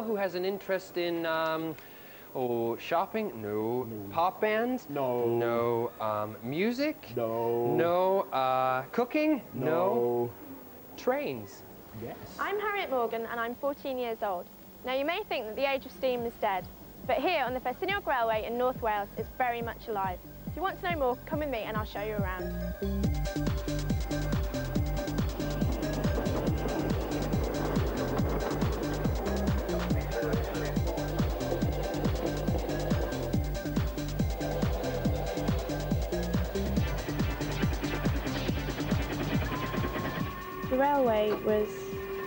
Who has an interest in shopping? No. Pop bands? No. No. Music? No. No. Cooking? No. Trains? Yes. I'm Harriet Morgan and I'm 14 years old. Now you may think that the age of steam is dead, but here on the Ffestiniog Railway in North Wales it's very much alive. If you want to know more, come with me and I'll show you around. The railway was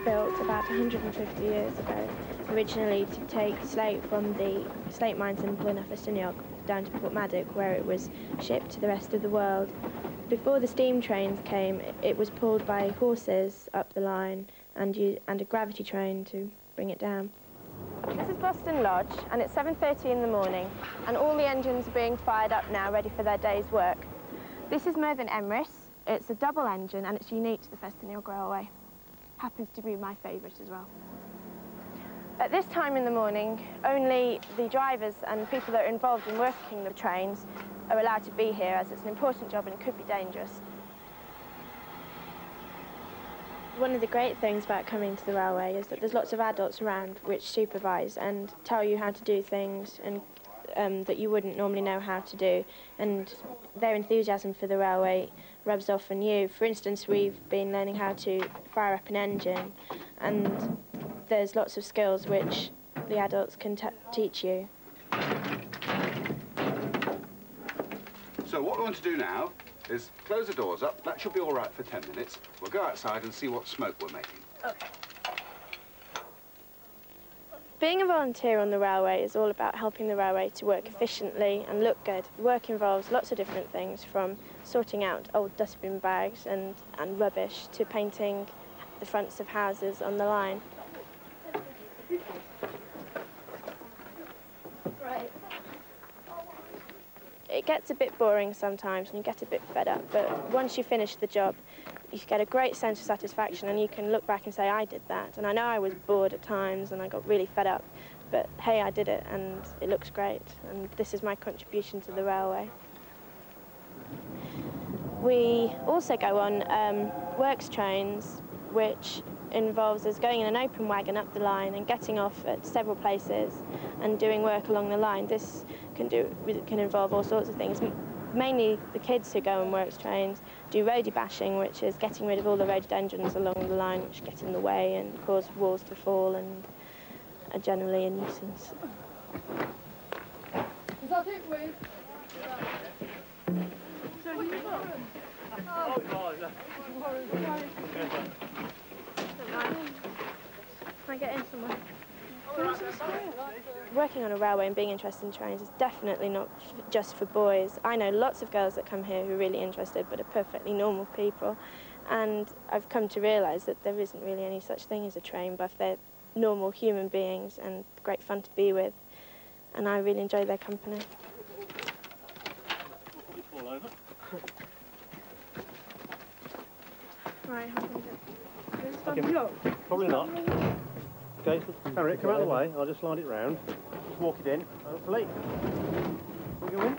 built about 150 years ago, originally to take slate from the slate mines in Ffestiniog down to Port Maddock, where it was shipped to the rest of the world. Before the steam trains came, it was pulled by horses up the line and a gravity train to bring it down. This is Boston Lodge, and it's 7:30 in the morning, and all the engines are being fired up now, ready for their day's work. This is Emirates. It's a double engine and it's unique to the Ffestiniog Railway. Happens to be my favourite as well. At this time in the morning, only the drivers and the people that are involved in working the trains are allowed to be here, as it's an important job and it could be dangerous. One of the great things about coming to the railway is that there's lots of adults around which supervise and tell you how to do things and that you wouldn't normally know how to do, and their enthusiasm for the railway rubs off on you. For instance, we've been learning how to fire up an engine, and there's lots of skills which the adults can teach you. So what we want to do now is close the doors up. That should be all right for 10 minutes. We'll go outside and see what smoke we're making. Okay. Being a volunteer on the railway is all about helping the railway to work efficiently and look good. Work involves lots of different things, from sorting out old dustbin bags and rubbish to painting the fronts of houses on the line. Right. It gets a bit boring sometimes and you get a bit fed up, but once you finish the job, you get a great sense of satisfaction and you can look back and say, I did that. And I know I was bored at times and I got really fed up, but hey, I did it and it looks great. And this is my contribution to the railway. We also go on works trains, which involves us going in an open wagon up the line and getting off at several places and doing work along the line. This can involve all sorts of things. Mainly the kids who go on works trains do roadie bashing, which is getting rid of all the rhododendrons along the line which get in the way and cause walls to fall and are generally a nuisance. Is that it, Wade? Can I get in somewhere? Working on a railway and being interested in trains is definitely not just for boys. I know lots of girls that come here who are really interested but are perfectly normal people, and I've come to realise that there isn't really any such thing as a train buff. They're normal human beings and great fun to be with, and I really enjoy their company. Fall over. Right, how can Okay. Probably not. Okay, Harriet, come out of the way. I'll just slide it round. Just walk it in, hopefully. Can we go in?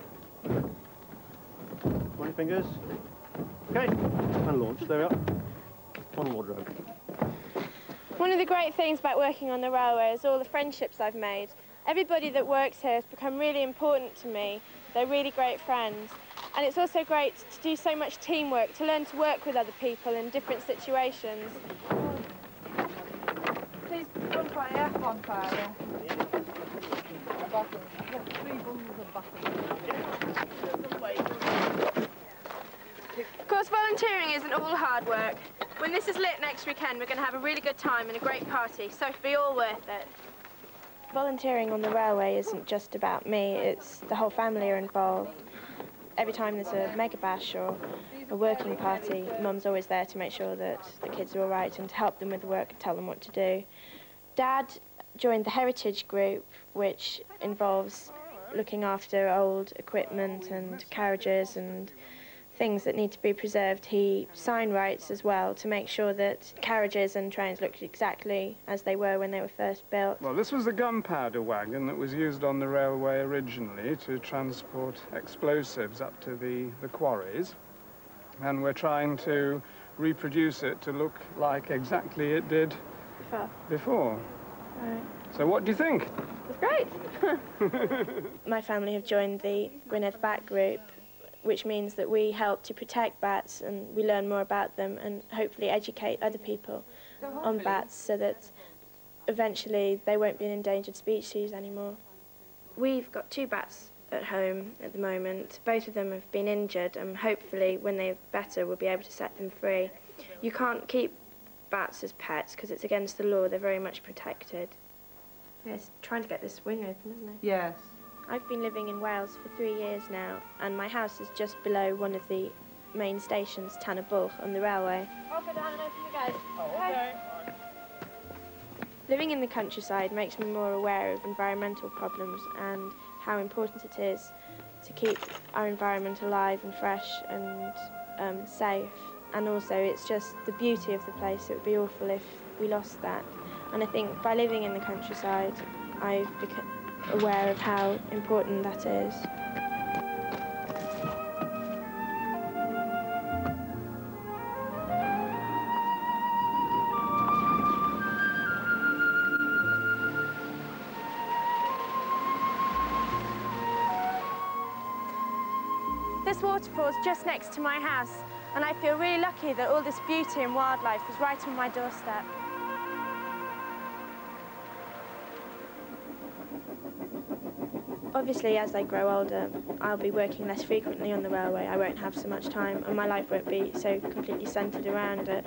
20 fingers. Okay, and launch. There we are. On wardrobe. One of the great things about working on the railway is all the friendships I've made. Everybody that works here has become really important to me. They're really great friends. And it's also great to do so much teamwork, to learn to work with other people in different situations. Please, bonfire. Bonfire. A bottle. 3 bundles of bottle. Of course, volunteering isn't all hard work. When this is lit next weekend, we're going to have a really good time and a great party, so it'll be all worth it. Volunteering on the railway isn't just about me, it's the whole family are involved. Every time there's a mega bash or a working party, Mum's always there to make sure that the kids are all right and to help them with the work and tell them what to do. Dad joined the Heritage group, which involves looking after old equipment and carriages and things that need to be preserved. He sign writes as well to make sure that carriages and trains look exactly as they were when they were first built. Well, this was the gunpowder wagon that was used on the railway originally to transport explosives up to the quarries. And we're trying to reproduce it to look like exactly it did before. Right. So what do you think? It's great. My family have joined the Gwynedd Bat group, which means that we help to protect bats and we learn more about them and hopefully educate other people on bats so that eventually they won't be an endangered species anymore. We've got 2 bats at home at the moment. Both of them have been injured and hopefully when they're better we'll be able to set them free. You can't keep bats as pets because it's against the law. They're very much protected. Yes, trying to get this wing open, isn't it? Yes. I've been living in Wales for 3 years now, and my house is just below one of the main stations, Tanner Bull, on the railway. I'll go down and open the gate. Oh, okay. Living in the countryside makes me more aware of environmental problems and how important it is to keep our environment alive and fresh and safe. And also, it's just the beauty of the place. It would be awful if we lost that. And I think by living in the countryside, I've become aware of how important that is. This waterfall's just next to my house, and I feel really lucky that all this beauty and wildlife is right on my doorstep. Obviously, as I grow older, I'll be working less frequently on the railway. I won't have so much time, and my life won't be so completely centred around it.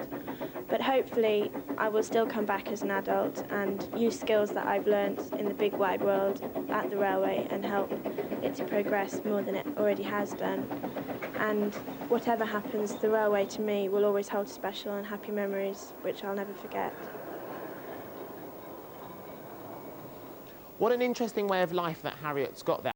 But hopefully, I will still come back as an adult and use skills that I've learnt in the big wide world at the railway and help it to progress more than it already has done. And whatever happens, the railway to me will always hold special and happy memories, which I'll never forget. What an interesting way of life that Harriet's got there.